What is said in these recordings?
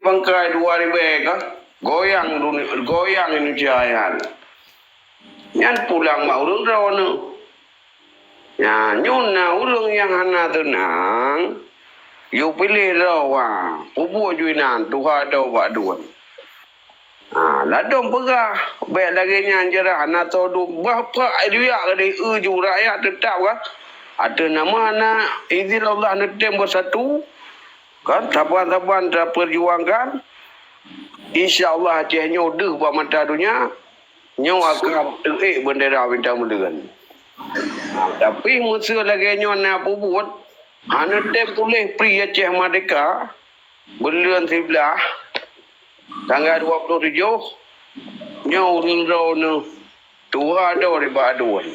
bangkai 2000 kan goyang dunia goyang Indonesia yan yan pulang mak urang rawana ya nyuna urang yang hana tenang you pilih rawa pubu juinan tuha do ba duan ladong pegah baik lagi nyanjara hana to du bapa dia kali uju rakyat tetap kan ada nama anak izin Allah netem bersatu kan taban-taban perjuangkan InsyaAllah Aceh nyoduh buat mata dunia nyo akan terik bendera bintang mudahan. Tapi musuh lagi nyo nak buat hana tem boleh pri Aceh Merdeka bulan 11 tanggal 27 nyo urang tua ada di baduan.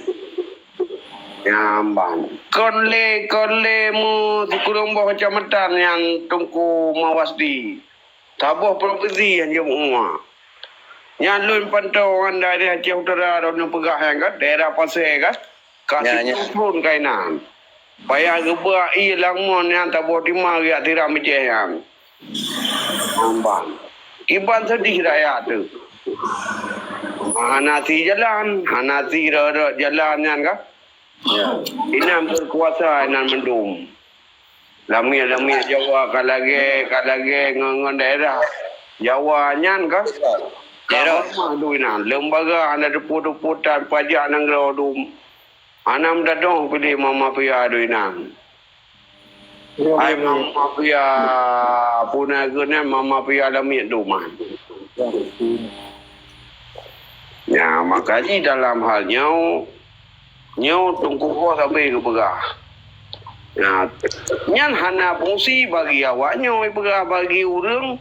Nyambang. Konle mu kurang bawah kecamatan yang Tungku Mawasdi. Tabuh provinsi yang jemua. Yang lun pantauan dari Aceh Utara dan pegah yang kan daerah Pasir kan. Kasih pun kainan. Payah gebak hilang mon yang tabuh timah ya tiram Aceh yang. Ambang. Iban sedih rakyat tu. Hanati jalan, hanati jalan yang kan. Ya. Inam berkuasa, inam mendum. Lami Jawa kalage ngon daerah Jawa nyan kan daerah duina lembaga ana deput-deputan pajak nang rodum anam dadong pilih mama pia duina ai mama pia puna guna mama pia lami rumah ya makanya dalam hal nyau tungku ko sampai ke pegah. Nah, nyan hana fungsi bagi awaknya, bagi orang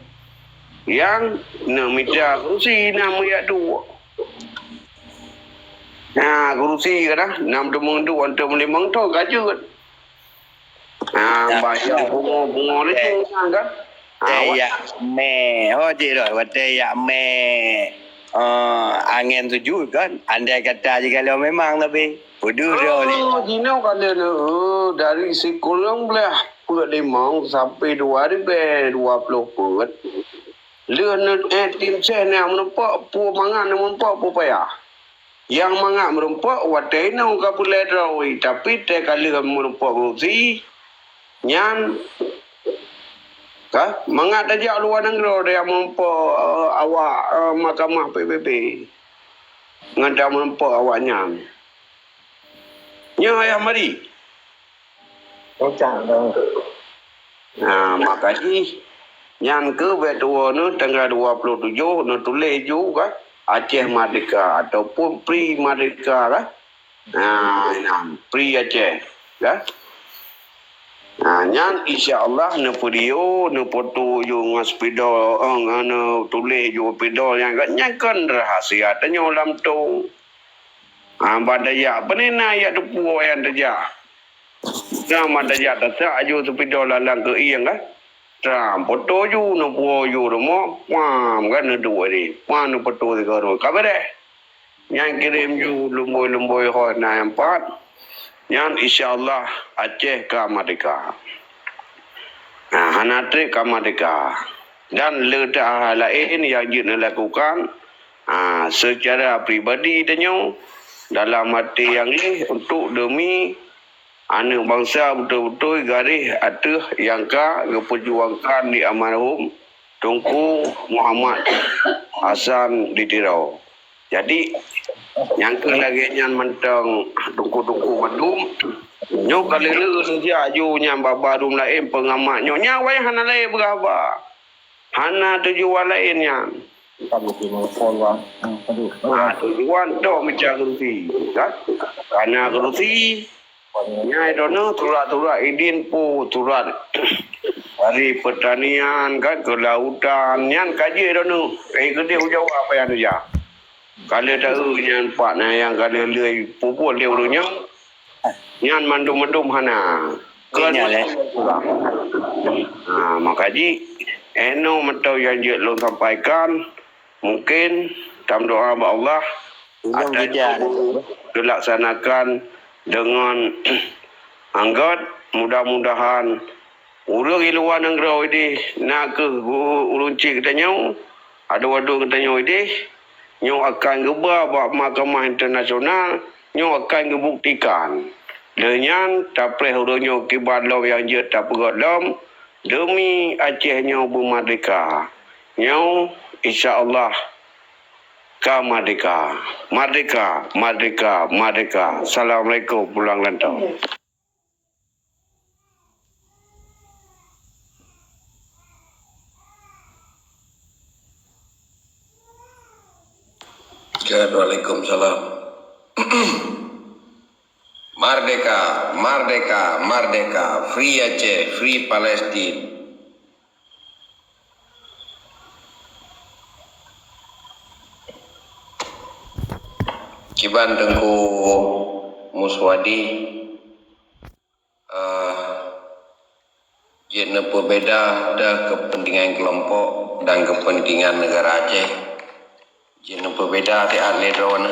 yang nak minta kerusi nak melihat dua. Nah, kerusi kan, nam demang dua, untuk melimang tu kajut. Banyak bunga ni kan. Ya, cik dah, ya angin tuju kan. Andai kata je kalau memang lebih. Dino kata dari sekurang belah put limang sampai 2020 put. Leun tim sen yang menumpak pu mangan menumpak pu payah. Yang mangan menumpak watai nang ka pulai drawi tapi te kali menumpak rusi nyan ka mangat aja luar negara dia menumpak awak mahkamah PBB. Ngada menumpak awaknya. Nya ayah mari. Makanya yang ke kedua ni tanggal 27 ni tulis juga Aceh Merdeka ataupun Pri Merdeka lah. Pri Aceh. Kan? Yang insya-Allah ni video ni foto yo ngaspida tulis yo pidol yang kan rahasia tanya ulam tu. Badaya penena ya depu yang deja. Nama deja tak aju sepido lalang ke iang kan. Tram foto ju no po ju mo pam kan dua ni. Pam no foto de garo. Kabar deh. Yang kirim ju lumboy ho na empat. Yang insyaallah Aceh ke Merdeka. Hanatri ke Merdeka. Dan ledah lain yang jin lakukan secara pribadi denyo dalam hati yang ini untuk demi anak bangsa betul-betul garis atas yang diperjuangkan di almarhum Tunku Muhammad Hassan Ditirau. Jadi yang lagi yang mentang Tunku Madum nyo kali lu saja aju yang babadum lain pengamat nyo nyawai hana lain berapa hana tujuan lainnya tujuan tu macam kerusi kan karena kerusi nyai dono turat idin pu turat dari pertanian kan ke lautan yang kaji dono gede jauh apa yang dia kalau tahu yang pak yang kalau lei pupuk dia dulunya yang mandum hana kan makanya eno mentau yang je lo sampaikan mungkin dalam doa Allah ada dilaksanakan dengan anggat mudah-mudahan Urang di luar negara ini nak ke ulun cik katanya, ada wadu katanya ini, nyo akan gebar buat mahkamah internasional, nyo akan gebuktikan. Dengan tapre hurunyo kibalau yang je tak pegadam, demi Aceh nyo bermerdeka. Nyo insya-Allah ka merdeka. Merdeka, merdeka, merdeka. Assalamualaikum pulang lantau. Waalaikumsalam. Merdeka, merdeka, merdeka. Free Aceh, free Palestine. Kiban Tengku Muswadi Jena berbeda dah kepentingan kelompok dan kepentingan negara Aceh. Jena berbeda di ahli drone.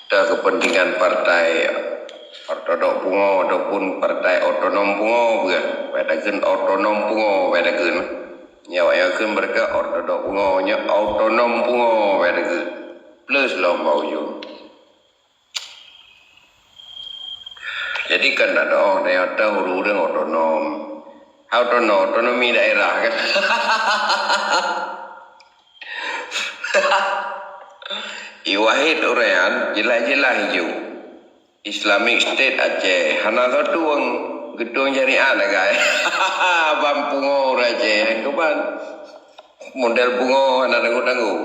Dah kepentingan partai ortodok pungo ataupun partai otonom pungo bukan. Padakan otonom pungo padakan. Nyawa mereka ortodok pungo nya otonom pungo padakan. Plus lombau you. Jadi kan ada orang yang tahu dengan otonom. Otonomi daerah kan. Iwahid orang jelas-jelas hijau. Islamic State Aceh. Hana satu orang gedung syariah lah guys. Abang pungo Aceh. Keban model pungo hana tangguh-tangguh.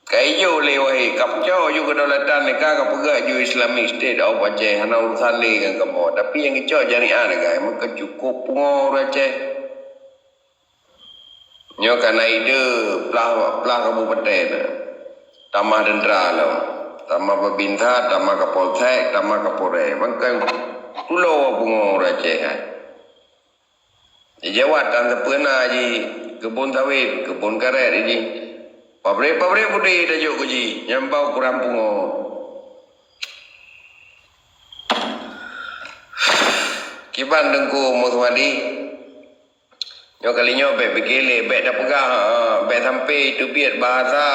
Kayo lewai kapco juga kedaulatan mereka kapegak ju Islamic State au Aceh hana urusan le kan kamu tapi yang keco jariah guys maka cukup pungo Aceh nyo kana ide plah kabupaten tambah dendra lo tambah babinsa tambah kapolsek tambah kapolres maka pulau pungo Aceh kan jawatan sepena ji kebun sawit kebun karet ji pabrik putih tajuk kuji nyambau kurang pungo. Kiban Tengku Muswadi nyo kalinya baik begele baik dah pegah baik sampai tu biat bahasa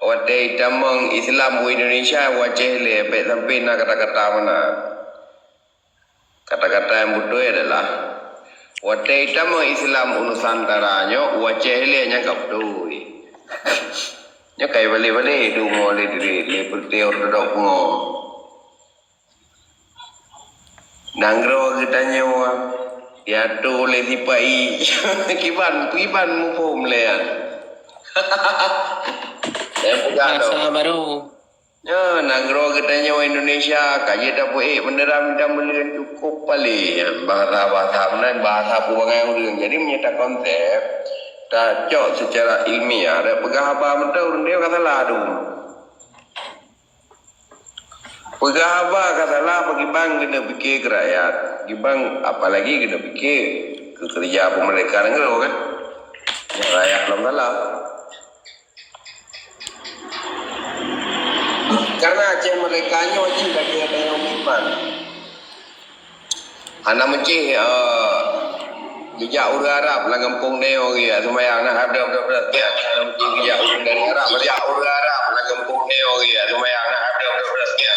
wadai tamang Islam bu Indonesia wajah le baik sampai nak kata-kata mana kata-kata yang betul adalah wadai tamang Islam Nusantara nyo wajah le nyangkap tu nya kai balik-balik du mo le diri putih ortodok pungo nangro kitanya wa ya tu le dipai kiban mu pom le ya Bahasa baru. ya nangro kitanya wa Indonesia kaje dah boleh menderam dah melihat cukup pali bahasa benar bahasa puangan urang jadi menyata konsep tak cok secara ilmiah ada pegah apa betul dia kata ladu pegah apa kata lah bagi bang kena fikir ke rakyat bang apalagi kena fikir ke kerja pemerintah negara kan yang rakyat belum salah karena Aceh mereka wajib bagi ada yang iman anak mencih Jejak urang Arab lah kampung neo dia semayang nak ada dia jejak urang dari Arab jejak urang Arab lah kampung neo dia semayang nak ada dia